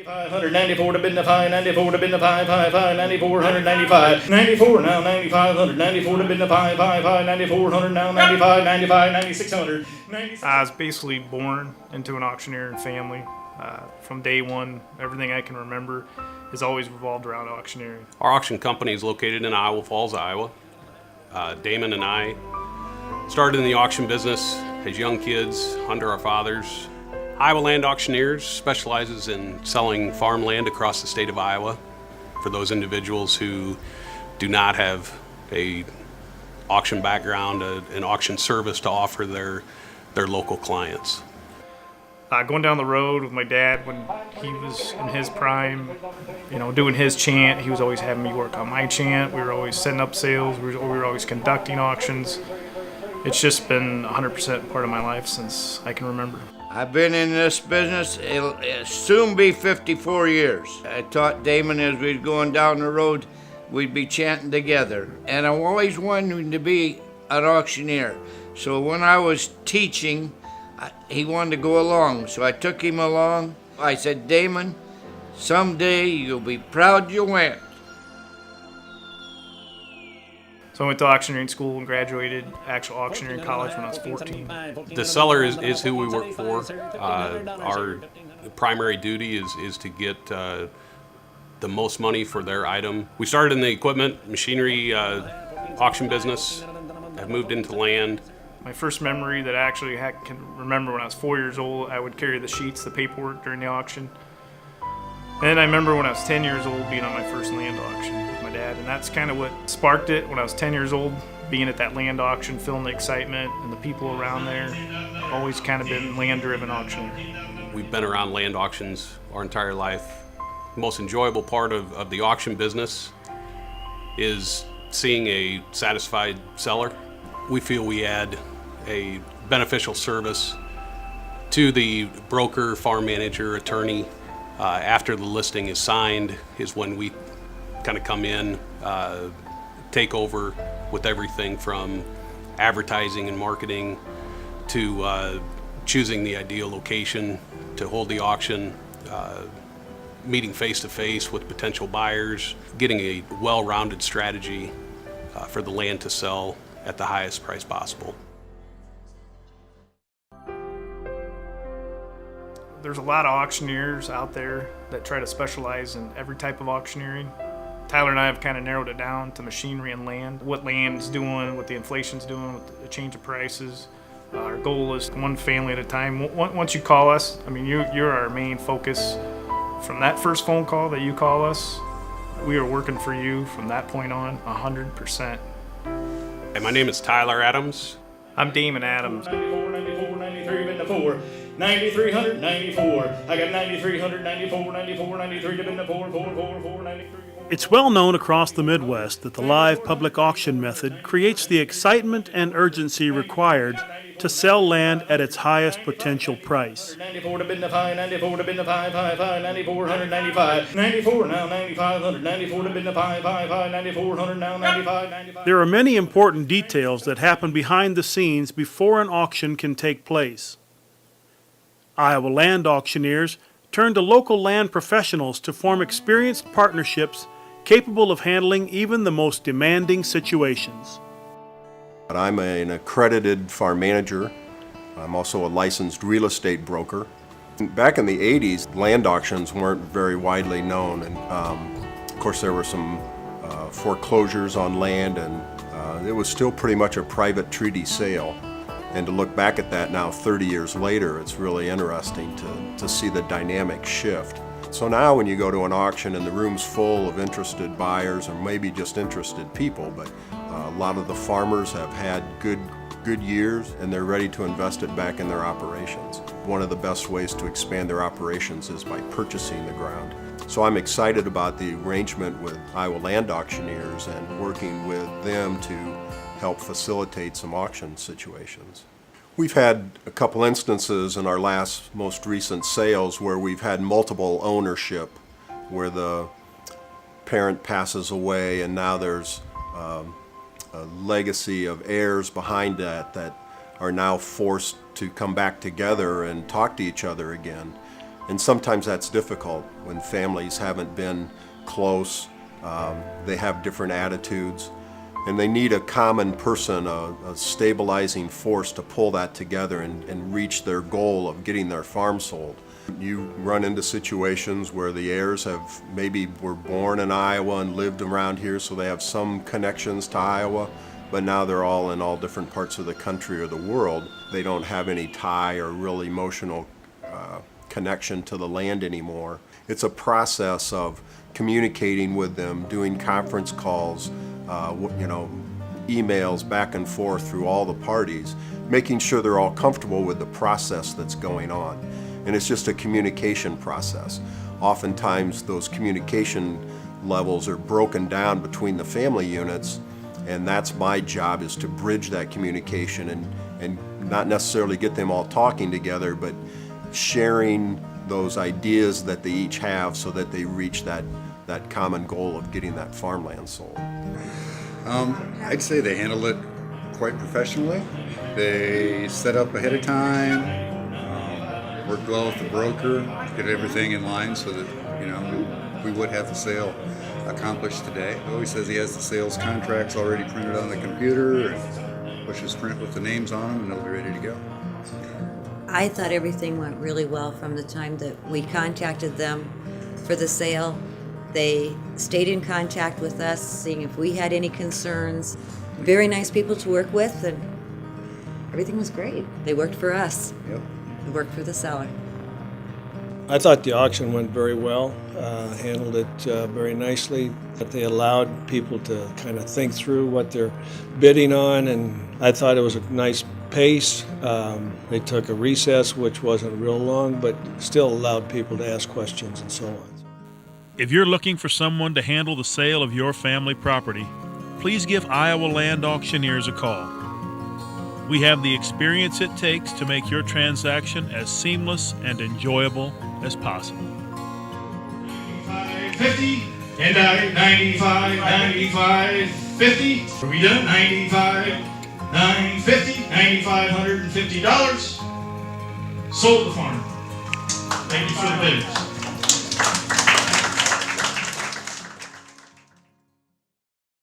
94 to bid the pie, 94 to bid the pie, 9495, 94 now, 9500, 94 to bid the pie, 9400 now, 95, 9600. I was basically born into an auctioneering family. From day one, everything I can remember has always revolved around auctioneering. Our auction company is located in Iowa Falls, Iowa. Damon and I started in the auction business as young kids under our fathers. Iowa Land Auctioneers specializes in selling farmland across the state of Iowa for those individuals who do not have a auction background, an auction service to offer their local clients. Going down the road with my dad when he was in his prime, doing his chant, he was always having me work on my chant. We were always setting up sales. We were always conducting auctions. It's just been 100% part of my life since I can remember. I've been in this business, it'll soon be 54 years. I taught Damon as we was going down the road, we'd be chanting together. And I always wanted to be an auctioneer. So when I was teaching, he wanted to go along. So I took him along. I said, Damon, someday you'll be proud you went. So I went to auctioneering school and graduated actual auctioneering college when I was 14. The seller is who we work for. Our primary duty is to get the most money for their item. We started in the equipment, machinery auction business. I've moved into land. My first memory that I actually can remember when I was 4 years old, I would carry the sheets, the paperwork during the auction. And I remember when I was 10 years old being on my first land auction with my dad, and that's kind of what sparked it when I was 10 years old, being at that land auction, feeling the excitement and the people around there. Always kind of been land-driven auctioneer. We've been around land auctions our entire life. The most enjoyable part of the auction business is seeing a satisfied seller. We feel we add a beneficial service to the broker, farm manager, attorney. After the listing is signed is when we kind of come in, take over with everything from advertising and marketing to choosing the ideal location to hold the auction, meeting face-to-face with potential buyers, getting a well-rounded strategy for the land to sell at the highest price possible. There's a lot of auctioneers out there that try to specialize in every type of auctioneering. Tyler and I have kind of narrowed it down to machinery and land, what land's doing, what the inflation's doing, what the change of prices. Our goal is one family at a time. Once you call us, you're our main focus. From that first phone call that you call us, we are working for you from that point on 100%. Hey, my name is Tyler Adams. I'm Damon Adams. 94, 94, 93, been the 4. 9300, 94. I got 9300, 94, 94, 93 to been the 4, 4, 4, 4, 93. It's well known across the Midwest that the live public auction method creates the excitement and urgency required to sell land at its highest potential price. 94 to bid the pie, 94 to bid the pie, 9495, 94 now, 9500, 94 to bid the pie, 9400 now, 95. There are many important details that happen behind the scenes before an auction can take place. Iowa Land Auctioneers turn to local land professionals to form experienced partnerships capable of handling even the most demanding situations. I'm an accredited farm manager. I'm also a licensed real estate broker. Back in the 80s, land auctions weren't very widely known, and of course there were some foreclosures on land, and it was still pretty much a private treaty sale. And to look back at that now 30 years later, it's really interesting to see the dynamic shift. So now when you go to an auction and the room's full of interested buyers, or maybe just interested people, but a lot of the farmers have had good years and they're ready to invest it back in their operations. One of the best ways to expand their operations is by purchasing the ground. So I'm excited about the arrangement with Iowa Land Auctioneers and working with them to help facilitate some auction situations. We've had a couple instances in our most recent sales where we've had multiple ownership, where the parent passes away and now there's a legacy of heirs behind that are now forced to come back together and talk to each other again. And sometimes that's difficult when families haven't been close, they have different attitudes, and they need a common person, a stabilizing force to pull that together and reach their goal of getting their farm sold. You run into situations where the heirs have maybe were born in Iowa and lived around here, so they have some connections to Iowa, but now they're all in all different parts of the country or the world. They don't have any tie or real emotional connection to the land anymore. It's a process of communicating with them, doing conference calls, emails back and forth through all the parties, making sure they're all comfortable with the process that's going on. And it's just a communication process. Oftentimes those communication levels are broken down between the family units, and that's my job, is to bridge that communication and not necessarily get them all talking together, but sharing those ideas that they each have so that they reach that common goal of getting that farmland sold. I'd say they handle it quite professionally. They set up ahead of time, worked well with the broker, get everything in line so that, we would have the sale accomplished today. He always says he has the sales contracts already printed on the computer and pushes print with the names on them and they'll be ready to go. I thought everything went really well from the time that we contacted them for the sale. They stayed in contact with us, seeing if we had any concerns. Very nice people to work with, and everything was great. They worked for us. Yep. They worked for the seller. I thought the auction went very well, handled it very nicely. But they allowed people to kind of think through what they're bidding on, and I thought it was a nice pace. They took a recess, which wasn't real long, but still allowed people to ask questions and so on. If you're looking for someone to handle the sale of your family property, please give Iowa Land Auctioneers a call. We have the experience it takes to make your transaction as seamless and enjoyable as possible. 50 and 95, 95, 50. Are we done? 95, 950, $9,550. Sold the farm. Thank you for the bidders.